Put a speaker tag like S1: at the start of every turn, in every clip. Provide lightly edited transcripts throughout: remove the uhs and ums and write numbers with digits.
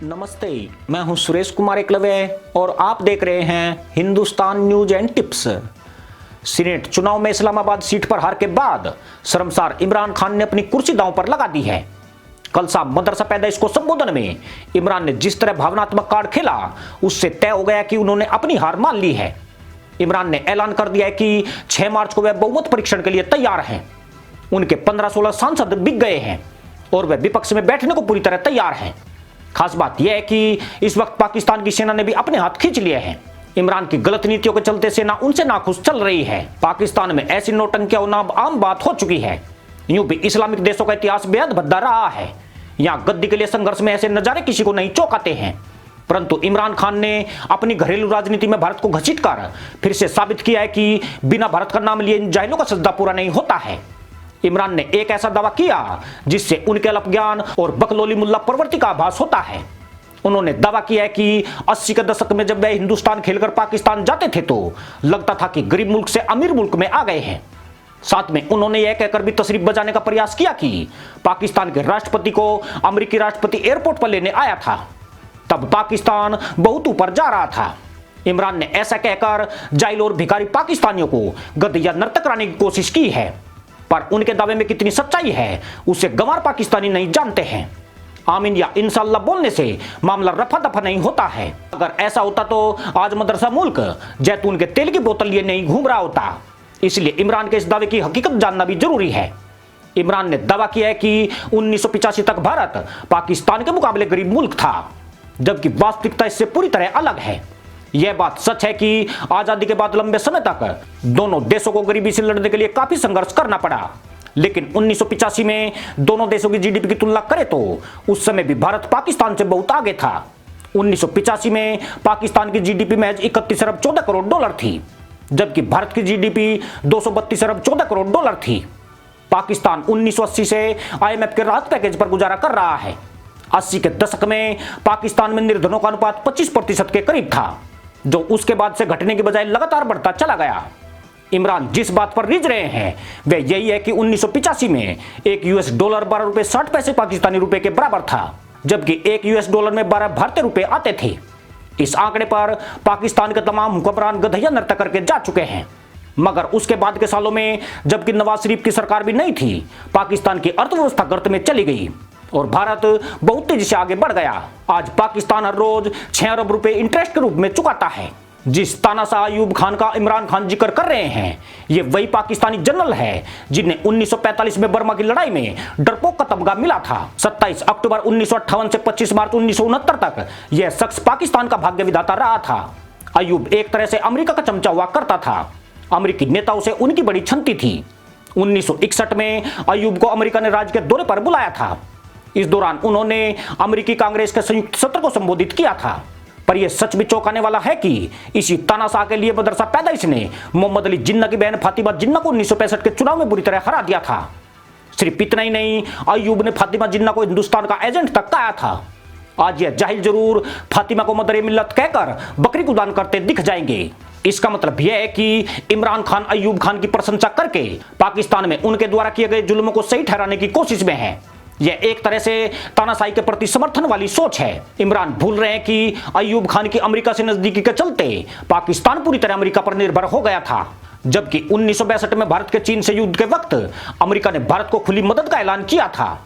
S1: नमस्ते, मैं हूं सुरेश कुमार एकलव्य और आप देख रहे हैं Hindustan news and tips. Senate चुनाव में इस्लामाबाद सीट पर हार के बाद शर्मसार इमरान खान ने अपनी कुर्सी दांव पर लगा दी है। कल शाम मदरसा पैदाइश को संबोधन में इमरान ने जिस तरह भावनात्मक कार्ड खेला, उससे तय हो गया कि उन्होंने अपनी हार मान ली है। इमरान ने ऐलान कर दिया है कि 6 मार्च को वह बहुमत परीक्षण के लिए तैयार हैं। उनके 15-16 सांसद बिक गए हैं और वह विपक्ष में बैठने को पूरी तरह तैयार हैं। खास बात यह है कि इस वक्त पाकिस्तान की सेना ने भी अपने हाथ खींच लिए हैं। इमरान की गलत नीतियों के चलते सेना उनसे नाखुश चल रही है। पाकिस्तान में ऐसी नौटंकियां होना अब आम बात हो चुकी है। यूं भी इस्लामिक देशों का इतिहास बेहद भद्दा रहा है। यहाँ गद्दी के लिए संघर्ष में ऐसे नजारे किसी को नहीं चौंकाते हैं, परंतु इमरान खान ने अपनी घरेलू राजनीति में भारत को घसीटकर फिर से साबित किया है कि बिना भारत का नाम लिए इन जाहिलों का सजदा पूरा नहीं होता है। इमरान ने एक ऐसा दावा किया जिससे उनके अल्पज्ञान और बकलोली मुल्ला प्रवृत्ति का आभास होता है। उन्होंने दावा किया है कि 80 के दशक में जब वे हिंदुस्तान खेलकर पाकिस्तान जाते थे तो लगता था कि गरीब मुल्क से अमीर मुल्क में आ गए हैं। साथ में उन्होंने यह कहकर भी तशरीफ बजाने का प्रयास किया कि पाकिस्तान के राष्ट्रपति को अमेरिकी राष्ट्रपति एयरपोर्ट पर लेने आया था, तब पाकिस्तान बहुत ऊपर जा रहा था। इमरान ने ऐसा कहकर जाहिल और भिखारी पाकिस्तानियों को गद्दी या नर्तक कराने की कोशिश की है, पर उनके दावे में कितनी सच्चाई है उसे गंवार पाकिस्तानी नहीं जानते हैं। आमीन या इंशाअल्लाह बोलने से मामला रफा दफा नहीं होता है। अगर ऐसा होता तो आज मदरसा मुल्क जैतून के तेल की बोतल लिए नहीं घूम रहा होता। इसलिए इमरान के इस दावे की हकीकत जानना भी जरूरी है। इमरान ने दावा किया है कि 1985 तक भारत पाकिस्तान के मुकाबले गरीब मुल्क था, जबकि वास्तविकता इससे पूरी तरह अलग है। यह बात सच है कि आजादी के बाद लंबे समय तक दोनों देशों को गरीबी से लड़ने के लिए काफी संघर्ष करना पड़ा, लेकिन 1985 में दोनों देशों की जीडीपी की तुलना करें तो उस समय भी भारत पाकिस्तान से बहुत आगे था। 1985 में पाकिस्तान की जीडीपी महज 31 अरब 14 करोड़ डॉलर थी, जबकि भारत की जीडीपी 232 अरब 14 करोड़ डॉलर थी। पाकिस्तान 1980 से IMF के राहत पैकेज पर गुजारा कर रहा है। 80 के दशक में पाकिस्तान में निर्धनों का अनुपात 25% के करीब था, जो उसके बाद से घटने के बजाय लगातार बढ़ता चला गया। इमरान जिस बात पर रिझ रहे हैं वह यही है कि 1985 में एक US डॉलर 12 रुपए 60 पैसे पाकिस्तानी रुपए के बराबर था, जबकि एक US डॉलर में 12 भारतीय रुपए आते थे। इस आंकड़े पर पाकिस्तान के तमाम हुक्मरान गधैया नृत्य करके जा चुके हैं, मगर उसके बाद के सालों में जबकि नवाज शरीफ की सरकार भी नहीं थी, पाकिस्तान की अर्थव्यवस्था गर्त में चली गई और भारत बहुत तेजी से आगे बढ़ गया। आज पाकिस्तान हर रोज 6 अरब रुपए इंटरेस्ट के रूप में चुकाता है। जिस तानाशाह अयूब खान का इमरान खान जिक्र कर रहे हैं, ये वही पाकिस्तानी जनरल है जिन्हें 1945 में बर्मा की लड़ाई में डरपोक का तमगा मिला था। 27 अक्टूबर 1958 से 25 मार्च 1969 तक यह शख्स पाकिस्तान का भाग्य विधाता रहा था। अयूब एक तरह से अमेरिका का चमचा हुआ करता था। अमेरिकी नेताओं से उनकी बड़ी छंती थी। 1961 में अयूब को अमेरिका ने राज्य के दौरे पर बुलाया था। इस दौरान उन्होंने अमेरिकी कांग्रेस के संयुक्त सत्र को संबोधित किया था। पर यह सच भी चौंकाने वाला है कि इसी तानाशाह के लिए मदरसा पैदाइश ने मोहम्मद अली जिन्ना की बहन फातिमा जिन्ना को 1965 के चुनाव में बुरी तरह हरा दिया था। सिर्फ इतना ही नहीं, अयूब ने फातिमा जिन्ना को हिंदुस्तान का एजेंट तक कहा था। आज यह जाहिल जरूर फातिमा को मदर मिल्लत कहकर बकरी कुदान करते दिख जाएंगे। इसका मतलब यह है कि इमरान खान अयूब खान की प्रशंसा करके पाकिस्तान में उनके द्वारा किए गए जुल्मों को सही ठहराने की कोशिश में है। यह एक तरह से तानाशाही के प्रति समर्थन वाली सोच है। इमरान भूल रहे हैं कि अयूब खान की अमेरिका से नजदीकी के चलते पाकिस्तान पूरी तरह अमेरिका पर निर्भर हो गया था, जबकि 1962 में भारत के चीन से युद्ध के वक्त अमेरिका ने भारत को खुली मदद का ऐलान किया था।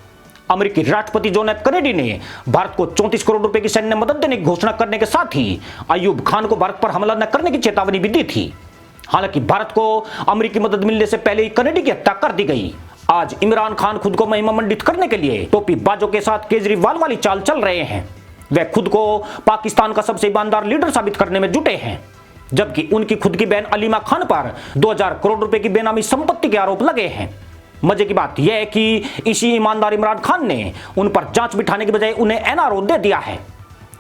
S1: अमेरिकी राष्ट्रपति जॉन एफ कैनेडी ने भारत को 34 करोड़ रुपए की सैन्य मदद देने की घोषणा करने के साथ ही अयूब खान को भारत पर हमला न करने की चेतावनी भी दी थी। हालांकि भारत को अमेरिकी मदद मिलने से पहले ही कैनेडी की हत्या कर दी गई। आज इमरान खान खुद को महिमा मंडित करने के लिए टोपी बाजों के साथ केजरीवाल वाली चाल चल रहे हैं। वे खुद को पाकिस्तान का सबसे ईमानदार लीडर साबित करने में जुटे हैं, जबकि उनकी खुद की बहन अलीमा खान पर 2000 करोड़ रुपए की बेनामी संपत्ति के आरोप लगे हैं। मजे की बात यह है कि इसी ईमानदार इमरान खान ने उन पर जांच बिठाने के बजाय उन्हें NRO दे दिया है।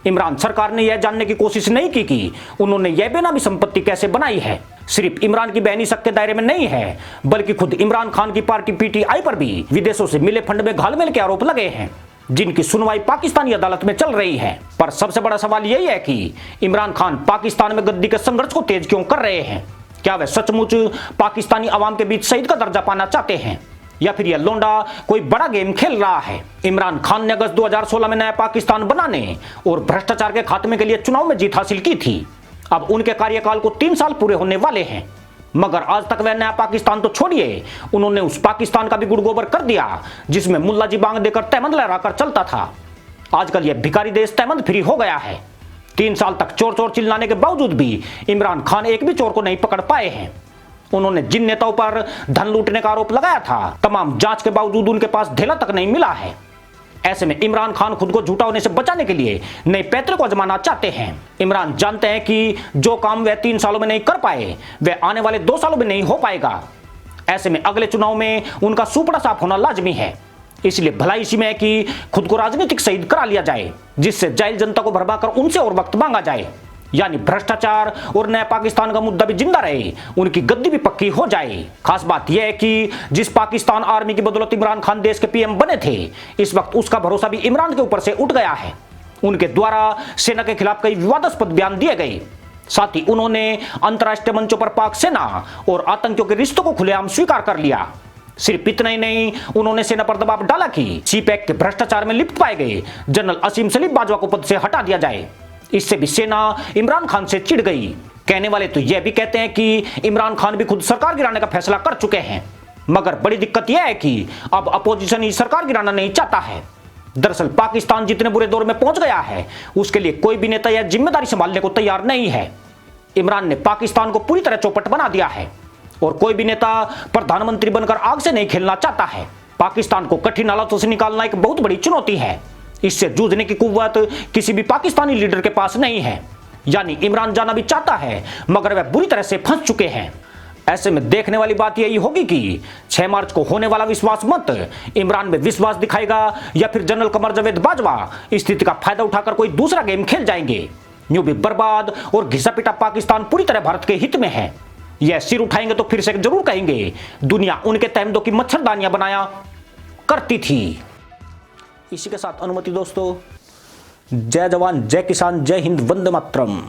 S1: इमरान सरकार ने यह जानने की कोशिश नहीं की कि उन्होंने यह बेनामी संपत्ति कैसे बनाई है। सिर्फ इमरान की बहनी शक के दायरे में नहीं है, बल्कि खुद इमरान खान की पार्टी PTI पर भी विदेशों से मिले फंड में घालमेल के आरोप लगे हैं, जिनकी सुनवाई पाकिस्तानी अदालत में चल रही है। पर सबसे बड़ा सवाल यही है कि इमरान खान पाकिस्तान में गद्दी के संघर्ष को तेज क्यों कर रहे हैं? क्या वे सचमुच पाकिस्तानी अवाम के बीच शहीद का दर्जा पाना चाहते हैं, या फिर यह लोंडा कोई बड़ा गेम खेल रहा है। इमरान खान ने अगस्त 2016 में नया पाकिस्तान बनाने और भ्रष्टाचार के खात्मे के लिए चुनाव में जीत हासिल की थी। अब उनके कार्यकाल को 3 साल पूरे होने वाले हैं, मगर आज तक वह नया पाकिस्तान तो छोड़िए, उन्होंने उस पाकिस्तान का भी गुड़गोबर कर दिया जिसमें मुल्ला जी बांग देकर तहमद लहराकर चलता था। आजकल यह भिखारी देश तहमद फ्री हो गया है। 3 साल तक चोर चोर चिल्लाने के बावजूद भी इमरान खान एक भी चोर को नहीं पकड़ पाए हैं। उन्होंने जिन नेताओं पर धन लूटने का आरोप लगाया था, तमाम जांच के बावजूद उनके पास ढेला तक नहीं मिला है। ऐसे में इमरान खान खुद को झूठा होने से बचाने के लिए नए पैतरे को आजमाना चाहते हैं। इमरान जानते हैं कि जो काम वह 3 सालों में नहीं कर पाए वह आने वाले 2 सालों में नहीं हो पाएगा। ऐसे में अगले चुनाव में उनका सुपड़ा साफ होना लाजमी है। इसलिए भलाई इसी में है कि खुद को राजनीतिक शहीद करा लिया जाए, जिससे जाहिल जनता को भरमाकर उनसे और वक्त मांगा जाए, यानी भ्रष्टाचार और नया पाकिस्तान का मुद्दा भी जिंदा रहे, उनकी गद्दी भी पक्की हो जाए। खास बात यह है कि जिस पाकिस्तान आर्मी की बदौलत इमरान खान देश के पीएम बने थे, इस वक्त उसका भरोसा भी इमरान के ऊपर से उठ गया है। उनके द्वारा सेना के खिलाफ कई विवादास्पद बयान दिए गए। साथ ही उन्होंने अंतर्राष्ट्रीय मंचों पर पाक सेना और आतंकियों के रिश्तों को खुलेआम स्वीकार कर लिया। सिर्फ इतना ही नहीं, उन्होंने सेना पर दबाव डाला कि सीपैक के भ्रष्टाचार में लिप्त पाए गए जनरल असीम सलीम बाजवा को पद से हटा दिया जाए। इससे भी सेना इमरान खान से चिढ़ गई। कहने वाले तो यह भी कहते हैं कि इमरान खान भी खुद सरकार गिराने का फैसला कर चुके हैं, मगर बड़ी दिक्कत यह है कि अब अपोजिशन ही सरकार गिराना नहीं चाहता है। दरअसल पाकिस्तान जितने बुरे दौर में पहुंच गया है, उसके लिए कोई भी नेता यह जिम्मेदारी संभालने को तैयार नहीं है। इमरान ने पाकिस्तान को पूरी तरह चौपट बना दिया है और कोई भी नेता प्रधानमंत्री बनकर आग से नहीं खेलना चाहता है। पाकिस्तान को कठिन हालातों से निकालना एक बहुत बड़ी चुनौती है। इससे जूझने की कुव्वत किसी भी पाकिस्तानी लीडर के पास नहीं है। यानी इमरान जाना भी चाहता है, मगर वह बुरी तरह से फंस चुके हैं। ऐसे में देखने वाली बात यही होगी कि 6 मार्च को होने वाला विश्वास मत इमरान में विश्वास दिखाएगा या फिर जनरल कमर जावेद बाजवा स्थिति का फायदा उठाकर कोई दूसरा गेम खेल जाएंगे। यूं भी बर्बाद और घिसा पिटा पाकिस्तान पूरी तरह भारत के हित में है। यह सिर उठाएंगे तो फिर से जरूर कहेंगे दुनिया उनके तहमदों की मच्छरदानियां बनाया करती थी। इसी के साथ अनुमति दोस्तों, जय जवान जय किसान जय हिंद वंदे मातरम।